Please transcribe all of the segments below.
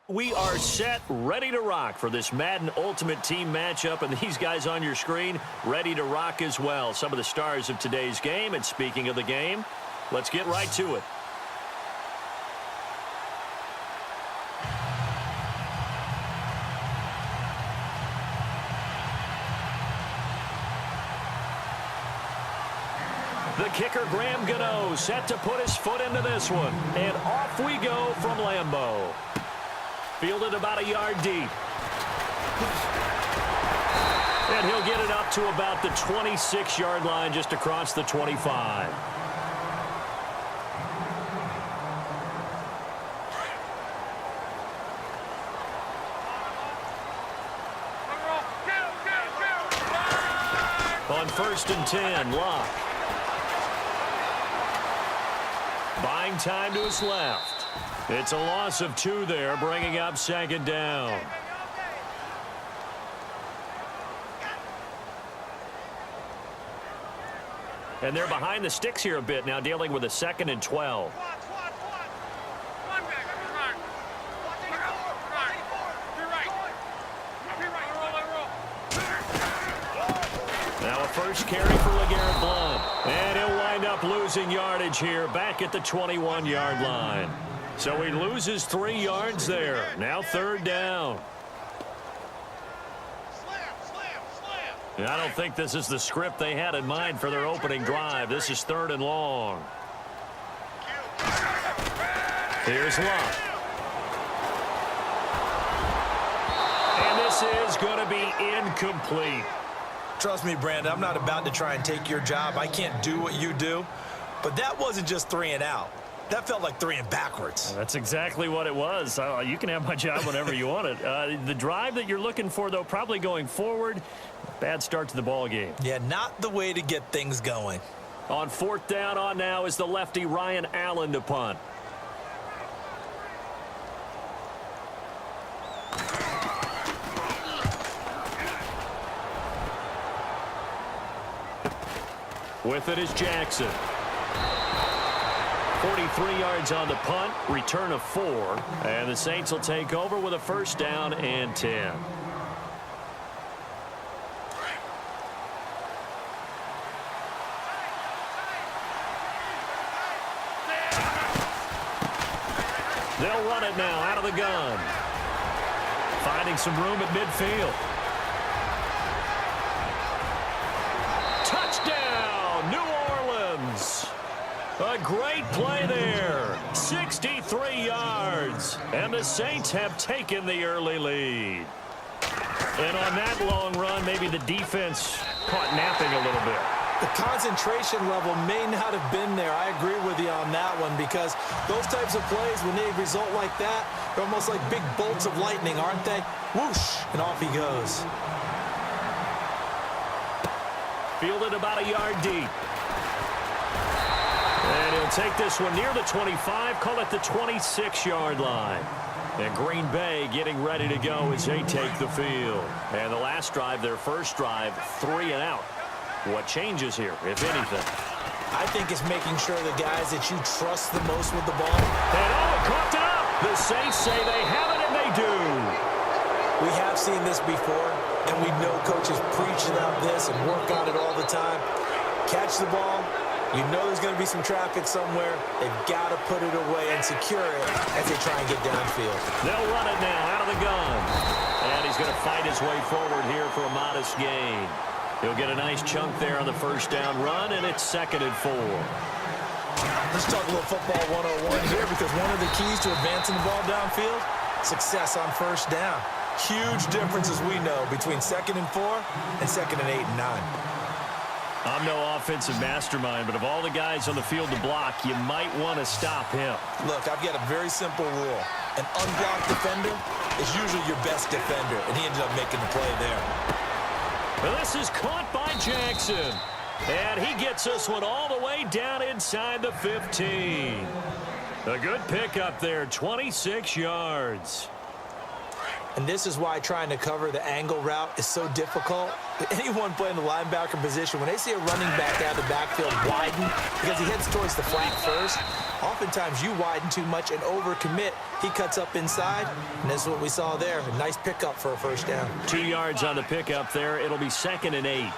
We are set, ready to rock for this Madden Ultimate Team matchup, and these guys on your screen ready to rock as well. Some of the stars of today's game, and speaking of the game, let's get right to it. The kicker, Graham Gano, set to put his foot into this one. And off we go from Lambeau. Fielded about a yard deep. And he'll get it up to about the 26-yard line, just across the 25. On 1st and 10, Locke. Buying time to his left. It's a loss of 2 there, bringing up 2nd down. And they're behind the sticks here a bit now, dealing with a 2nd and 12. Now a first carry for LeGarrette Blount. And he'll wind up losing yardage here back at the 21-yard line. So he loses 3 yards there. Now 3rd down. And I don't think this is the script they had in mind for their opening drive. This is 3rd and long. Here's Locke. And this is going to be incomplete. Trust me, Brandon, I'm not about to try and take your job. I can't do what you do. But that wasn't just 3 and out. That felt like 3 and backwards. Well, that's exactly what it was. You can have my job whenever you want it. The drive that you're looking for, though, probably going forward. Bad start to the ball game. Yeah, not the way to get things going. On 4th down on now is the lefty Ryan Allen to punt. With it is Jackson. 43 yards on the punt, return of 4, and the Saints will take over with a 1st down and 10. They'll run it now out of the gun. Finding some room at midfield. Touchdown, New Orleans. A great play there. 63 yards. And the Saints have taken the early lead. And on that long run, maybe the defense caught napping a little bit. The concentration level may not have been there. I agree with you on that one, because those types of plays, when they result like that, they're almost like big bolts of lightning, aren't they? Whoosh, and off he goes. Fielded about a yard deep. And he'll take this one near the 25, call it the 26-yard line. And Green Bay getting ready to go as they take the field. And the last drive, their first drive, 3 and out. What changes here, if anything? I think it's making sure the guys that you trust the most with the ball. And it coughed it up. The Saints say they have it, and they do. We have seen this before, and we know coaches preach about this and work on it all the time. Catch the ball. You know there's going to be some traffic somewhere. They've got to put it away and secure it as they try and get downfield. They'll run it now out of the gun. And he's going to fight his way forward here for a modest gain. He'll get a nice chunk there on the 1st down run, and it's 2nd and 4. Let's talk a little football 101 here, because one of the keys to advancing the ball downfield, success on 1st down. Huge difference, as we know, between 2nd and 4 and 2nd and 8 and 9. I'm no offensive mastermind, but of all the guys on the field to block, you might want to stop him. Look, I've got a very simple rule. An unblocked defender is usually your best defender, and he ended up making the play there. Well, this is caught by Jackson. And he gets this one all the way down inside the 15. A good pickup there, 26 yards. And this is why trying to cover the angle route is so difficult. Anyone playing the linebacker position, when they see a running back out of the backfield widen because he heads towards the flat first, oftentimes you widen too much and overcommit. He cuts up inside, and this is what we saw there. A nice pickup for a first down. 2 yards on the pickup there. It'll be 2nd and 8.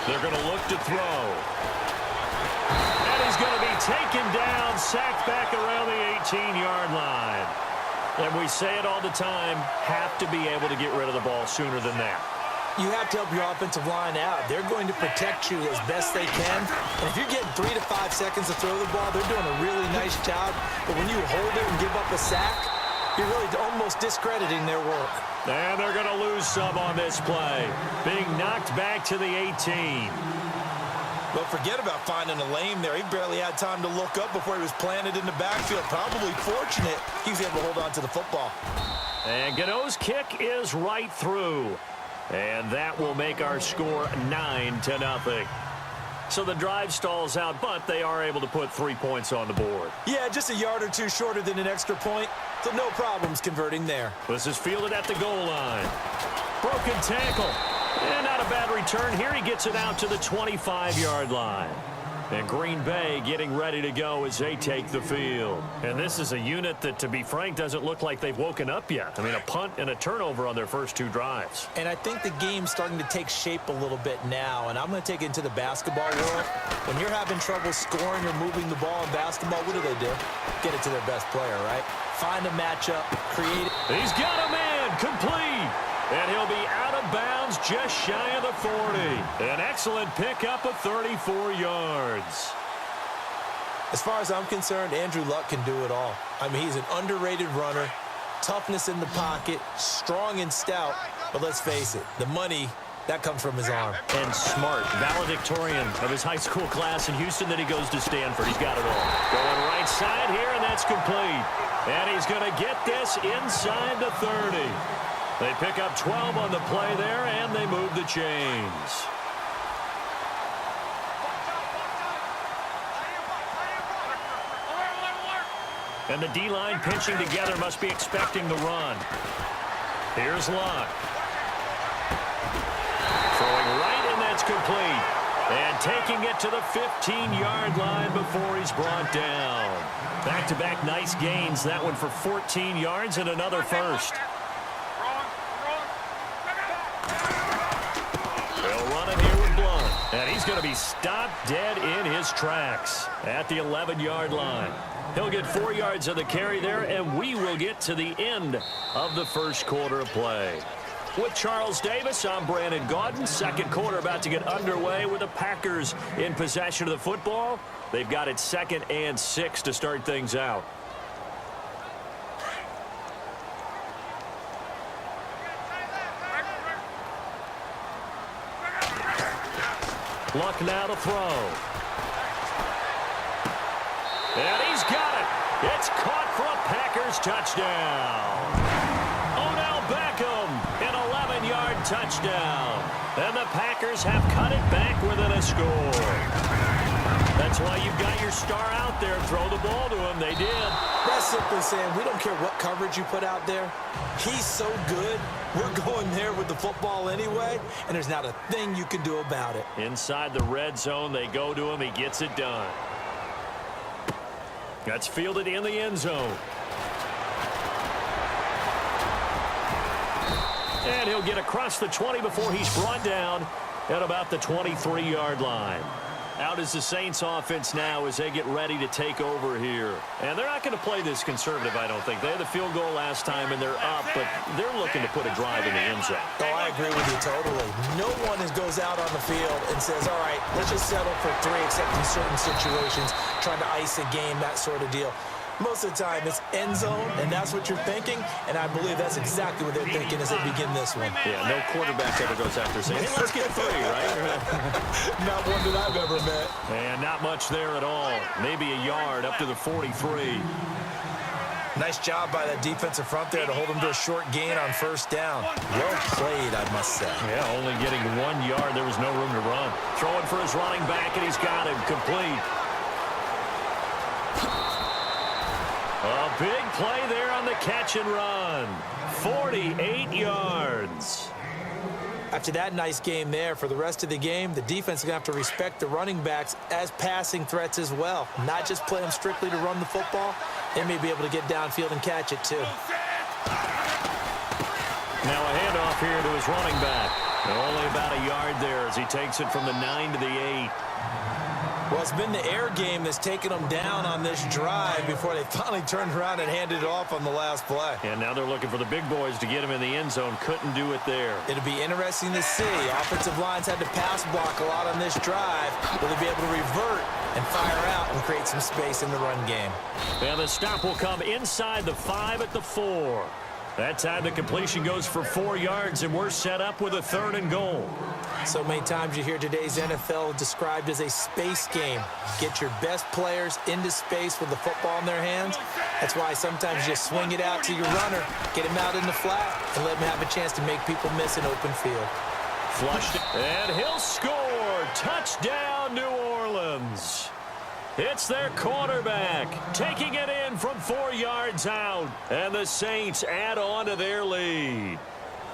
They're going to look to throw. And he's going to be taken down, sacked back around the 18-yard line. And we say it all the time, have to be able to get rid of the ball sooner than that. You have to help your offensive line out. They're going to protect you as best they can. And if you're getting 3 to 5 seconds to throw the ball, they're doing a really nice job. But when you hold it and give up a sack, you're really almost discrediting their work. And they're going to lose some on this play. Being knocked back to the 18. But forget about finding a lane there. He barely had time to look up before he was planted in the backfield. Probably fortunate he was able to hold on to the football. And Gano's kick is right through. And that will make our score 9-0. So the drive stalls out, but they are able to put 3 points on the board. Yeah, just a yard or two shorter than an extra point. So no problems converting there. This is fielded at the goal line. Broken tackle. And not a bad return. Here he gets it out to the 25-yard line. And Green Bay getting ready to go as they take the field. And this is a unit that, to be frank, doesn't look like they've woken up yet. I mean, a punt and a turnover on their first 2 drives. And I think the game's starting to take shape a little bit now. And I'm going to take it into the basketball world. When you're having trouble scoring or moving the ball in basketball, what do? Get it to their best player, right? Find a matchup, create it. He's got a man, complete. And he'll be out of bounds just shy of the 40. An excellent pickup of 34 yards. As far as I'm concerned, Andrew Luck can do it all. I mean, he's an underrated runner, toughness in the pocket, strong and stout. But let's face it, the money, that comes from his arm. And smart, valedictorian of his high school class in Houston. Then he goes to Stanford. He's got it all. Going right side here, and that's complete. And he's going to get this inside the 30. They pick up 12 on the play there, and they move the chains. And the D-line pinching together must be expecting the run. Here's Luck. Throwing right, and that's complete. And taking it to the 15-yard line before he's brought down. Back-to-back nice gains. That one for 14 yards and another first. They'll run it here with Blunt. And he's going to be stopped dead in his tracks at the 11-yard line. He'll get 4 yards of the carry there, and we will get to the end of the first quarter of play. With Charles Davis, I'm Brandon Gaudin. Second quarter about to get underway with the Packers in possession of the football. They've got it 2nd and 6 to start things out. Luck now to throw. And he's got it. It's caught for a Packers touchdown. Odell Beckham, an 11-yard touchdown. And the Packers have cut it back within a score. That's why you've got your star out there. Throw the ball to him. They did. That's simply saying we don't care what coverage you put out there. He's so good. We're going there with the football anyway, and there's not a thing you can do about it. Inside the red zone, they go to him. He gets it done. That's fielded in the end zone. And he'll get across the 20 before he's brought down at about the 23-yard line. Out is the Saints offense now as they get ready to take over here. And they're not going to play this conservative, I don't think. They had the field goal last time, and they're up, but they're looking to put a drive in the end zone. Oh, I agree with you totally. No one goes out on the field and says, all right, let's just settle for 3, except in certain situations, trying to ice a game, that sort of deal. Most of the time, it's end zone, and that's what you're thinking, and I believe that's exactly what they're thinking as they begin this one. Yeah, no quarterback ever goes after saying, hey, let's get 3, right? Not one that I've ever met. And not much there at all. Maybe a yard up to the 43. Nice job by that defensive front there to hold him to a short gain on first down. Well played, I must say. Yeah, only getting 1 yard. There was no room to run. Throwing for his running back, and he's got him complete. A big play there on the catch and run. 48 yards. After that nice game there, for the rest of the game, the defense is going to have to respect the running backs as passing threats as well. Not just play them strictly to run the football. They may be able to get downfield and catch it, too. Now a handoff here to his running back. Only about a yard there as he takes it from the 9 to the 8. Well, it's been the air game that's taken them down on this drive before they finally turned around and handed it off on the last play. And now they're looking for the big boys to get him in the end zone. Couldn't do it there. It'll be interesting to see. Offensive lines had to pass block a lot on this drive. Will they be able to revert and fire out and create some space in the run game? And the stop will come inside the 5 at the 4. That time the completion goes for 4 yards, and we're set up with a 3rd and goal. So many times you hear today's NFL described as a space game. Get your best players into space with the football in their hands. That's why sometimes you swing it out to your runner, get him out in the flat, and let him have a chance to make people miss an open field. Flushed, and he'll score. Touchdown, New Orleans. It's their quarterback taking it in from 4 yards out, and the Saints add on to their lead.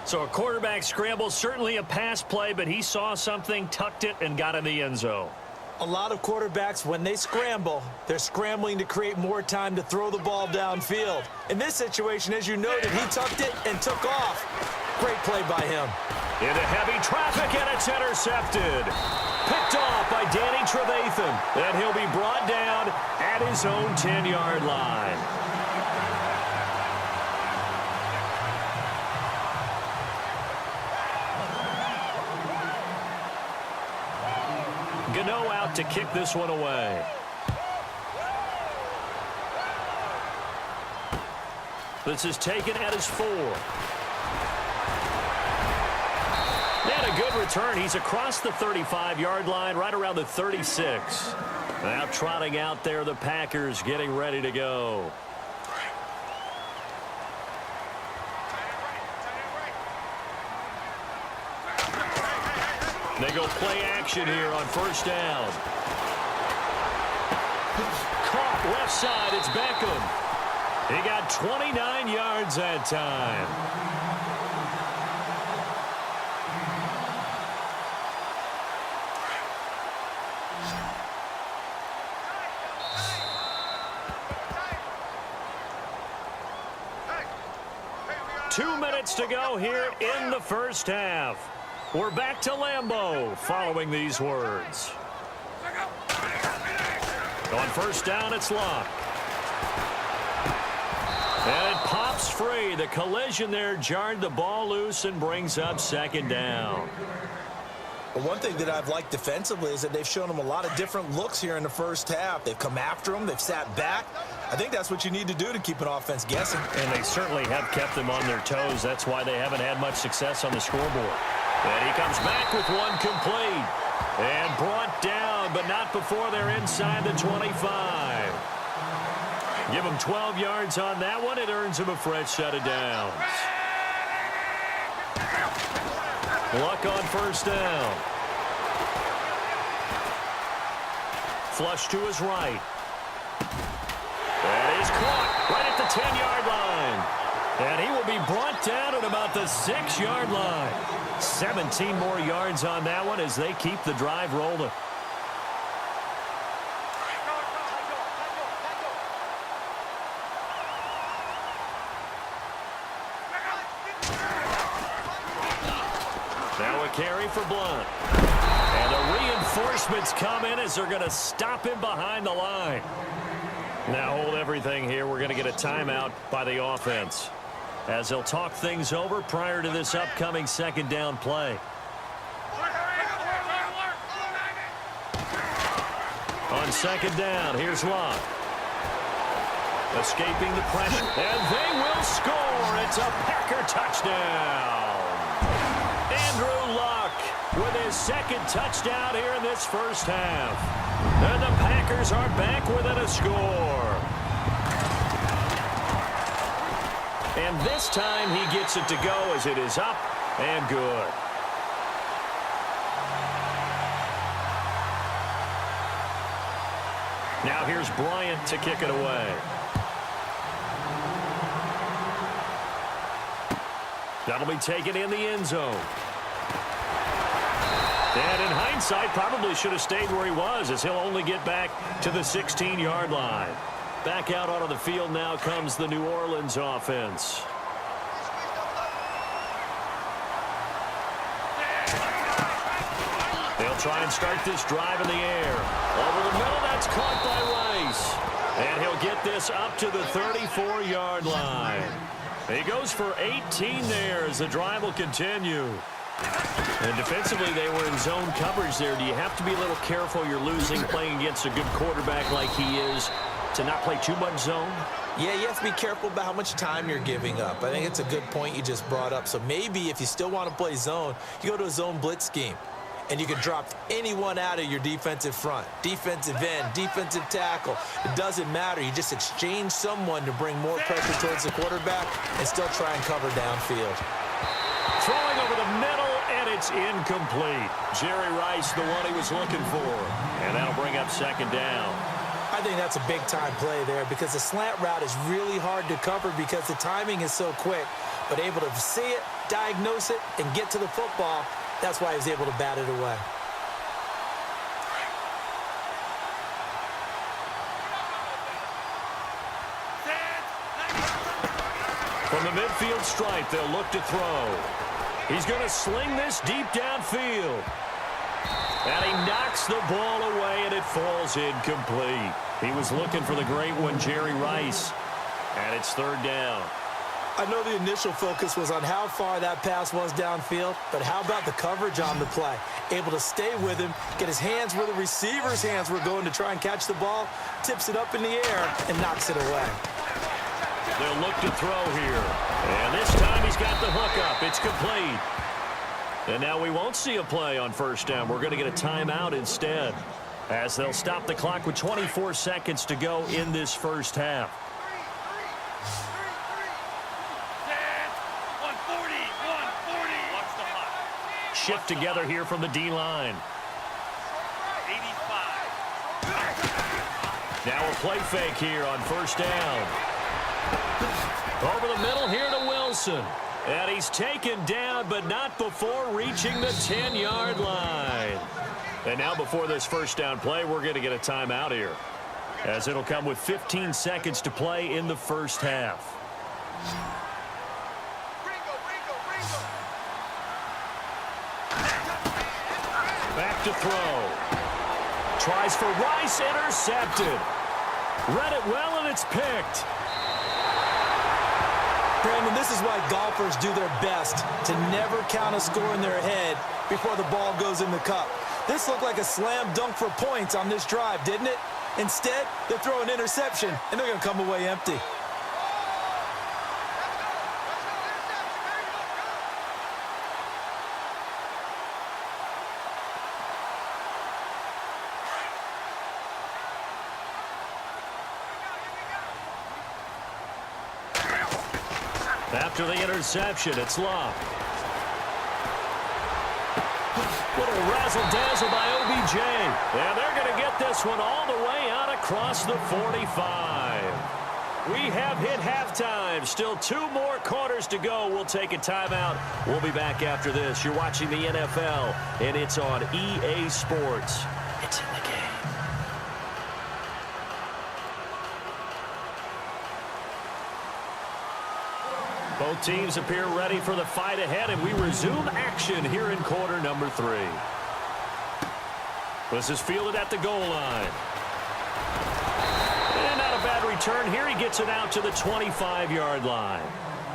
So a quarterback scramble, certainly a pass play, but he saw something, tucked it, and got in the end zone. A lot of quarterbacks, when they scramble, they're scrambling to create more time to throw the ball downfield. In this situation, as you noted, he tucked it and took off. Great play by him. Into heavy traffic, and it's intercepted. Picked off by Danny Trevathan, and he'll be brought down at his own 10-yard line. Gano out to kick this one away. This is taken at his 4. And a good return. He's across the 35-yard line, right around the 36. Now trotting out there, the Packers getting ready to go. They go play action here on first down. Caught left side, it's Beckham. He got 29 yards that time. Two minutes to go here in the first half. We're back to Lambeau following these words. On first down, it's Luck. And it pops free. The collision there jarred the ball loose and brings up second down. Well, one thing that I've liked defensively is that they've shown them a lot of different looks here in the first half. They've come after them. They've sat back. I think that's what you need to do to keep an offense guessing. And they certainly have kept them on their toes. That's why they haven't had much success on the scoreboard. And he comes back with one complete. And brought down, but not before they're inside the 25. Give him 12 yards on that one. It earns him a fresh set of downs. Luck on first down. Flush to his right. That is caught right at the 10-yard line. And he will be brought down at about the 6-yard line. 17 more yards on that one as they keep the drive rolling. Now a carry for Blunt. And the reinforcements come in as they're going to stop him behind the line. Now hold everything here. We're going to get a timeout by the offense, as they'll talk things over prior to this upcoming second down play. On second down, here's Luck. Escaping the pressure, and they will score. It's a Packer touchdown. Andrew Luck with his second touchdown here in this first half. And the Packers are back within a score. And this time he gets it to go as it is up and good. Now here's Bryant to kick it away. That'll be taken in the end zone. And in hindsight, probably should have stayed where he was, as he'll only get back to the 16-yard line. Back out onto the field now comes the New Orleans offense. They'll try and start this drive in the air. Over the middle, that's caught by Rice. And he'll get this up to the 34-yard line. He goes for 18 there as the drive will continue. And defensively, they were in zone coverage there. Do you have to be a little careful? You're losing playing against a good quarterback like he is to not play too much zone? Yeah, you have to be careful about how much time you're giving up. I think it's a good point you just brought up. So maybe if you still want to play zone, you go to a zone blitz scheme. And you can drop anyone out of your defensive front, defensive end, defensive tackle. It doesn't matter. You just exchange someone to bring more pressure towards the quarterback and still try and cover downfield. Throwing over the middle, and it's incomplete. Jerry Rice, the one he was looking for. And that'll bring up second down. I think that's a big-time play there because the slant route is really hard to cover because the timing is so quick. But able to see it, diagnose it, and get to the football, that's why he was able to bat it away. From the midfield stripe, they'll look to throw. He's going to sling this deep downfield. And he knocks the ball away, and it falls incomplete. He was looking for the great one, Jerry Rice. And it's third down. I know the initial focus was on how far that pass was downfield, but how about the coverage on the play? Able to stay with him, get his hands where the receiver's hands were going to try and catch the ball, tips it up in the air, and knocks it away. They'll look to throw here. And this time he's got the hook up. It's complete. And now we won't see a play on first down. We're going to get a timeout instead, as they'll stop the clock with 24 seconds to go in this first half. Shift together here from the D-line. 85. Now a play fake here on first down. Over the middle here to Wilson. And he's taken down, but not before reaching the 10-yard line. And now before this first down play, we're going to get a timeout here, as it'll come with 15 seconds to play in the first half. Back to throw. Tries for Rice, intercepted. Read it well, and it's picked. Brandon, this is why golfers do their best to never count a score in their head before the ball goes in the cup. This looked like a slam dunk for points on this drive, didn't it? Instead, they throw an interception, and they're going to come away empty. After the interception, it's Love. Little razzle-dazzle by OBJ. And they're going to get this one all the way out across the 45. We have hit halftime. Still 2 more quarters to go. We'll take a timeout. We'll be back after this. You're watching the NFL, and it's on EA Sports. It's in the game. Both teams appear ready for the fight ahead, and we resume action here in quarter number 3. This is fielded at the goal line. And not a bad return here. He gets it out to the 25-yard line.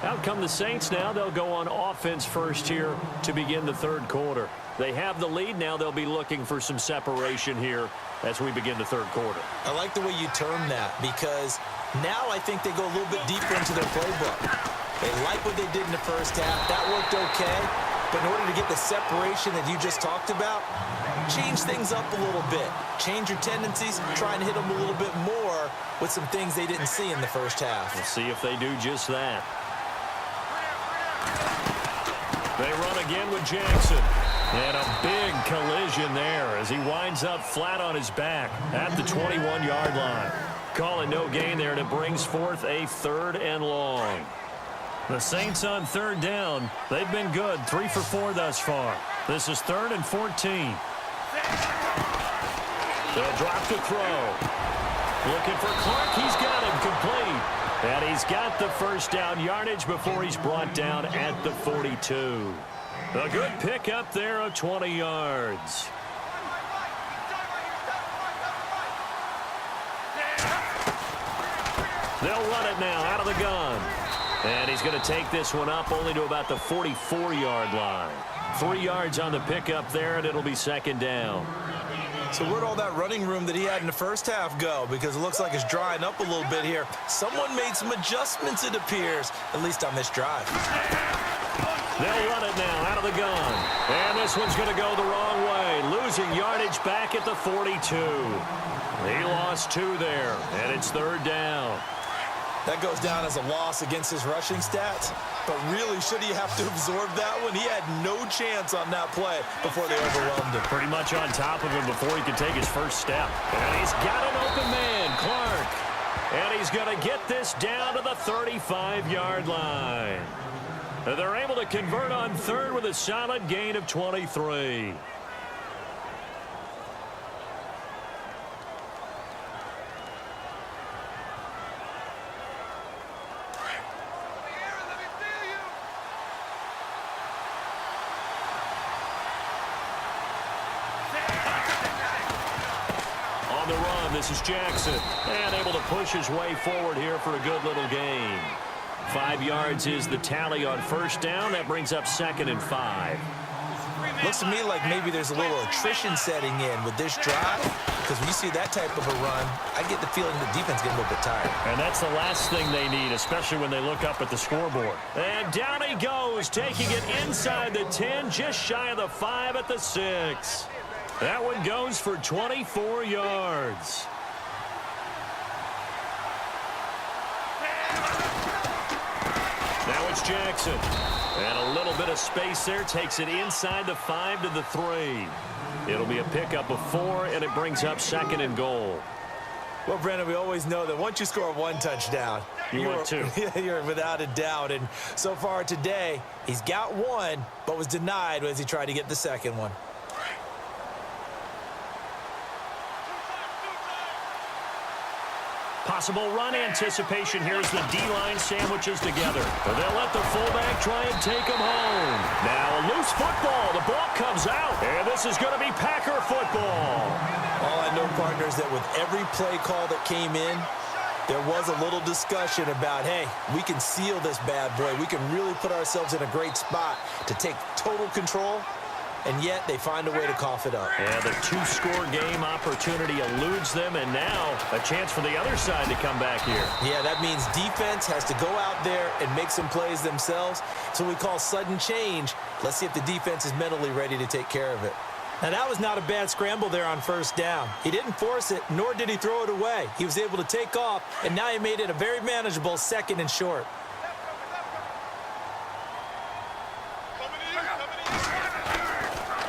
Out come the Saints now. They'll go on offense first here to begin the third quarter. They have the lead. Now they'll be looking for some separation here as we begin the third quarter. I like the way you term that, because now I think they go a little bit deeper into their playbook. They like what they did in the first half. That worked okay. But in order to get the separation that you just talked about, change things up a little bit. Change your tendencies. Try and hit them a little bit more with some things they didn't see in the first half. We'll see if they do just that. They run again with Jackson. And a big collision there as he winds up flat on his back at the 21-yard line. Call it no gain there, and it brings forth a 3rd and long. The Saints on 3rd down. They've been good, 3 for 4 thus far. This is 3rd and 14. They'll drop to throw. Looking for Clark. He's got him complete. And he's got the first down yardage before he's brought down at the 42. A good pickup there of 20 yards. They'll run it now out of the gun. And he's going to take this one up only to about the 44-yard line. 3 yards on the pickup there, and it'll be 2nd down. So where'd all that running room that he had in the first half go? Because it looks like it's drying up a little bit here. Someone made some adjustments, it appears, at least on this drive. They'll run it now out of the gun. And this one's going to go the wrong way. Losing yardage back at the 42. He lost 2 there, and it's 3rd down. That goes down as a loss against his rushing stats. But really, should he have to absorb that one? He had no chance on that play before they overwhelmed him. Pretty much on top of him before he could take his first step. And he's got an open man, Clark. And he's going to get this down to the 35-yard line. They're able to convert on 3rd with a solid gain of 23. On the run, this is Jackson. And able to push his way forward here for a good little gain. 5 yards is the tally on 1st down. That brings up 2nd and 5. Looks to me like maybe there's a little attrition setting in with this drive, because when you see that type of a run, I get the feeling the defense getting a little bit tired. And that's the last thing they need, especially when they look up at the scoreboard. And down he goes, taking it inside the 10, just shy of the 5 at the 6. That one goes for 24 yards. Now it's Jackson. And a little bit of space there. Takes it inside the 5 to the 3. It'll be a pickup of 4, and it brings up 2nd and goal. Well, Brandon, we always know that once you score 1 touchdown, you're 2. You're without a doubt. And so far today, he's got 1, but was denied as he tried to get the 2nd one. Possible run anticipation. Here's the D-line sandwiches together. They'll let the fullback try and take him home. Now a loose football. The ball comes out. And this is going to be Packer football. All I know, partners, that with every play call that came in, there was a little discussion about, hey, we can seal this bad boy. We can really put ourselves in a great spot to take total control. And yet they find a way to cough it up. Yeah, the 2-score game opportunity eludes them, and now a chance for the other side to come back here. Yeah, that means defense has to go out there and make some plays themselves. So we call sudden change. Let's see if the defense is mentally ready to take care of it. Now, that was not a bad scramble there on 1st down. He didn't force it, nor did he throw it away. He was able to take off, and now he made it a very manageable 2nd and short.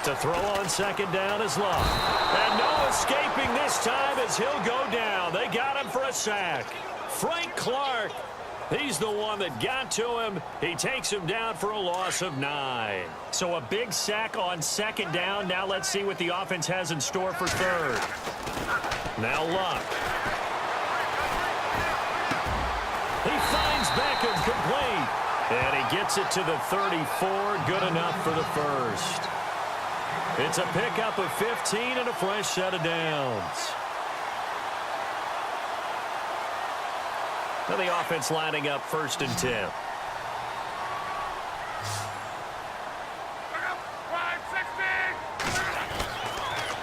To throw on 2nd down is Love. And no escaping this time as he'll go down. They got him for a sack. Frank Clark, he's the one that got to him. He takes him down for a loss of 9. So a big sack on 2nd down. Now let's see what the offense has in store for 3rd. Now Luck. He finds Beckham complete. And he gets it to the 34. Good enough for the 1st. It's a pickup of 15 and a fresh set of downs. Now the offense lining up 1st and 10.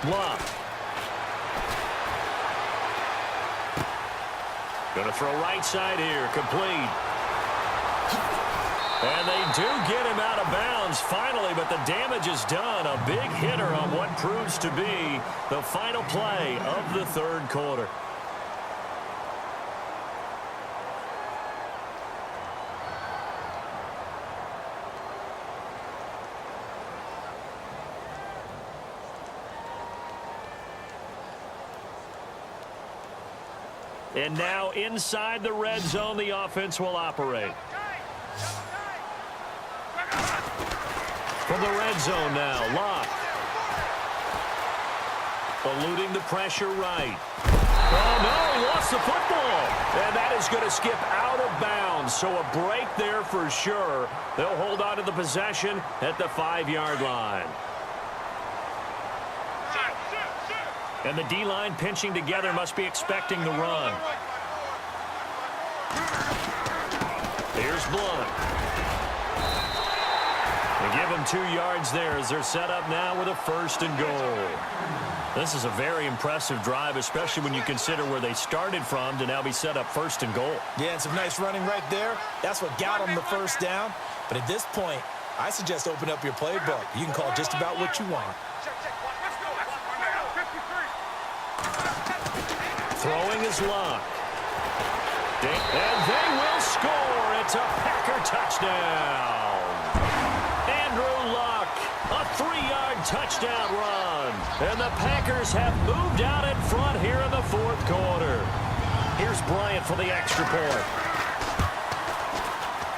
Love. Gonna throw right side here, complete. And they do get him out of bounds finally, but the damage is done. A big hitter on what proves to be the final play of the 3rd quarter. And now inside the red zone, the offense will operate. From the red zone now, Locke. Eluding the pressure right. Oh, no, he lost the football. And that is going to skip out of bounds. So a break there for sure. They'll hold on to the possession at the 5-yard line. And the D-line pinching together must be expecting the run. Here's Blunt. They give him 2 yards there as they're set up now with a 1st and goal. This is a very impressive drive, especially when you consider where they started from to now be set up 1st and goal. Yeah, and some nice running right there. That's what got them the 1st down. But at this point, I suggest open up your playbook. You can call just about what you want. Throwing is Locke. And they will score. It's a Packer touchdown. Andrew Luck, a 3-yard touchdown run. And the Packers have moved out in front here in the 4th quarter. Here's Bryant for the extra point.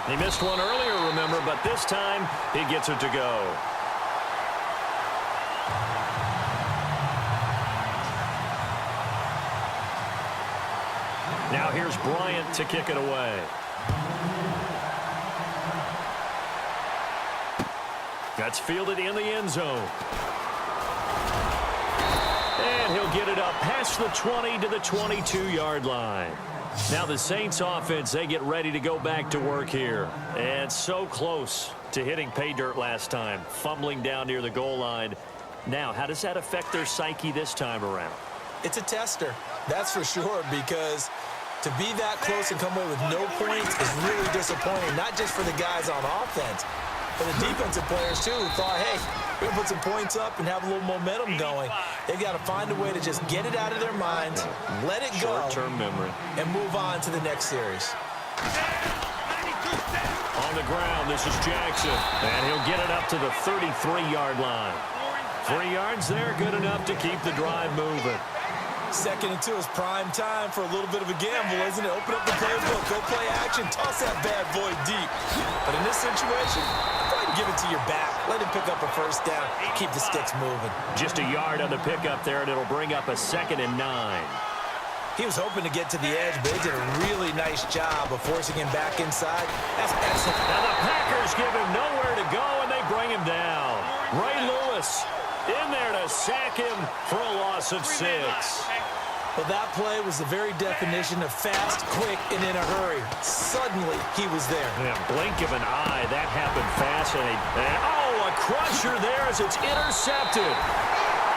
He missed one earlier, remember, but this time he gets it to go. Now here's Bryant to kick it away. That's fielded in the end zone. And he'll get it up past the 20 to the 22-yard line. Now the Saints offense, they get ready to go back to work here. And so close to hitting pay dirt last time, fumbling down near the goal line. Now, how does that affect their psyche this time around? It's a tester, that's for sure, because to be that close and come away with no points is really disappointing, not just for the guys on offense, but the defensive players, too, who thought, hey, we're going to put some points up and have a little momentum going. They've got to find a way to just get it out of their minds, let it go, short-term memory, and move on to the next series. On the ground, this is Jackson, and he'll get it up to the 33-yard line. 3 yards there, good enough to keep the drive moving. 2nd and 2 is prime time for a little bit of a gamble, isn't it? Open up the playbook, go play action, toss that bad boy deep. But in this situation, go ahead and give it to your back. Let him pick up a 1st down, keep the sticks moving. Just a yard on the pickup there, and it'll bring up a 2nd and 9. He was hoping to get to the edge, but they did a really nice job of forcing him back inside. That's excellent. Now the Packers give him nowhere to go, and they bring him down. Ray Lewis in there to sack him for a loss of 6. Well, that play was the very definition of fast, quick, and in a hurry. Suddenly, he was there. Yeah, blink of an eye, that happened fast. And a crusher there as it's intercepted.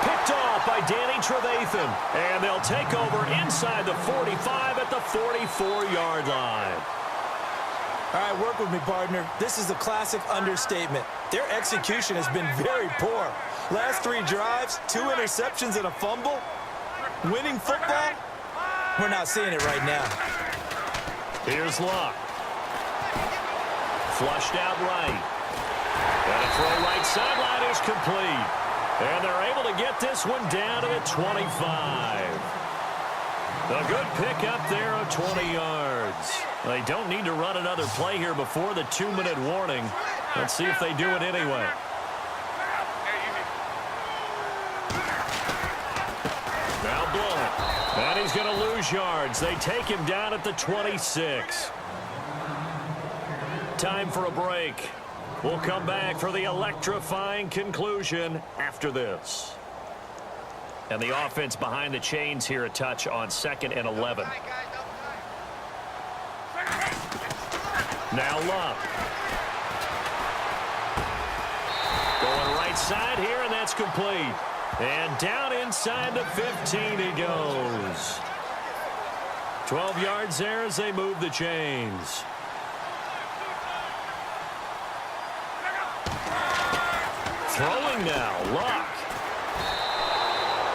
Picked off by Danny Trevathan. And they'll take over inside the 45 at the 44-yard line. All right, work with me, partner. This is a classic understatement. Their execution has been very poor. Last 3 drives, 2 interceptions and a fumble. Winning football? We're not seeing it right now. Here's Luck. Flushed out right. And a throw right sideline is complete. And they're able to get this one down to the 25. A good pickup there of 20 yards. They don't need to run another play here before the 2-minute warning. Let's see if they do it anyway. Now Blunt. And he's going to lose yards. They take him down at the 26. Time for a break. We'll come back for the electrifying conclusion after this. And the offense behind the chains here a touch on 2nd and 11. Now Luck. Going right side here, and that's complete. And down inside the 15 he goes. 12 yards there as they move the chains. Throwing now, Luck.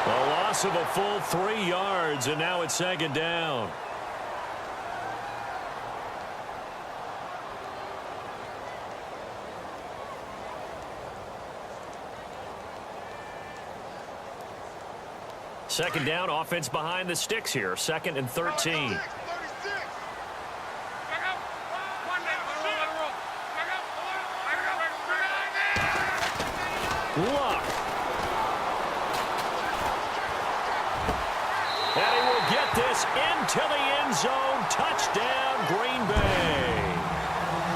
A loss of a full 3 yards, and now it's 2nd down. Second down, offense behind the sticks here. 2nd and 13. Luck. And he will get this into the end zone. Touchdown, Green Bay.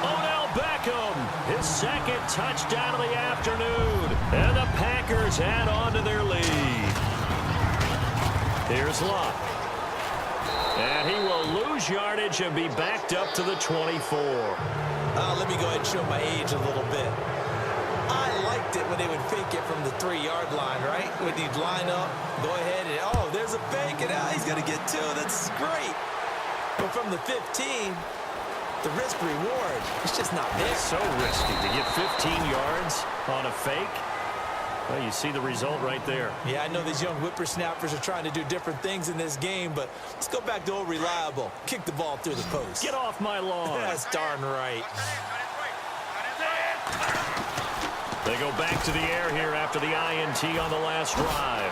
Odell Beckham, his 2nd touchdown of the afternoon. And the Packers add on to their lead. Here's Luck. And he will lose yardage and be backed up to the 24. Let me go ahead and show my age a little bit. I liked it when they would fake it from the 3-yard line, right? When he'd line up, go ahead, and oh, there's a fake, and he's going to get 2. That's great. But from the 15, the risk-reward, it's just not there. It's so risky to get 15 yards on a fake. Well, you see the result right there. Yeah, I know these young whippersnappers are trying to do different things in this game, but let's go back to old reliable. Kick the ball through the post. Get off my lawn. That's darn right. They go back to the air here after the INT on the last drive.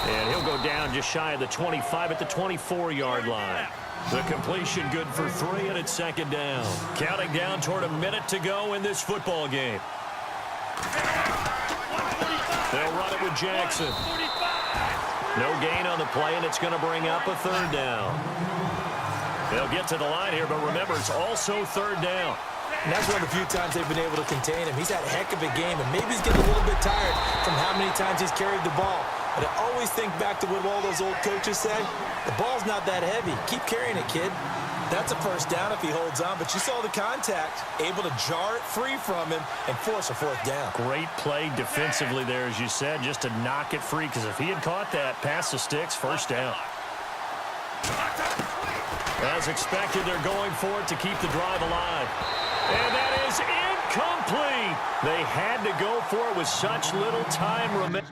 And he'll go down just shy of the 25 at the 24-yard line. The completion good for 3, and it's 2nd down. Counting down toward a minute to go in this football game. They'll run it with Jackson. No gain on the play, and it's going to bring up a 3rd down. They'll get to the line here, but remember, it's also 3rd down. And that's one of the few times they've been able to contain him. He's had a heck of a game, and maybe he's getting a little bit tired from how many times he's carried the ball. But I always think back to what all those old coaches say. The ball's not that heavy. Keep carrying it, kid. That's a 1st down if he holds on, but you saw the contact, able to jar it free from him and force a 4th down. Great play defensively there, as you said, just to knock it free, because if he had caught that, past the sticks, 1st down. As expected, they're going for it to keep the drive alive. And that is incomplete. They had to go for it with such little time remaining.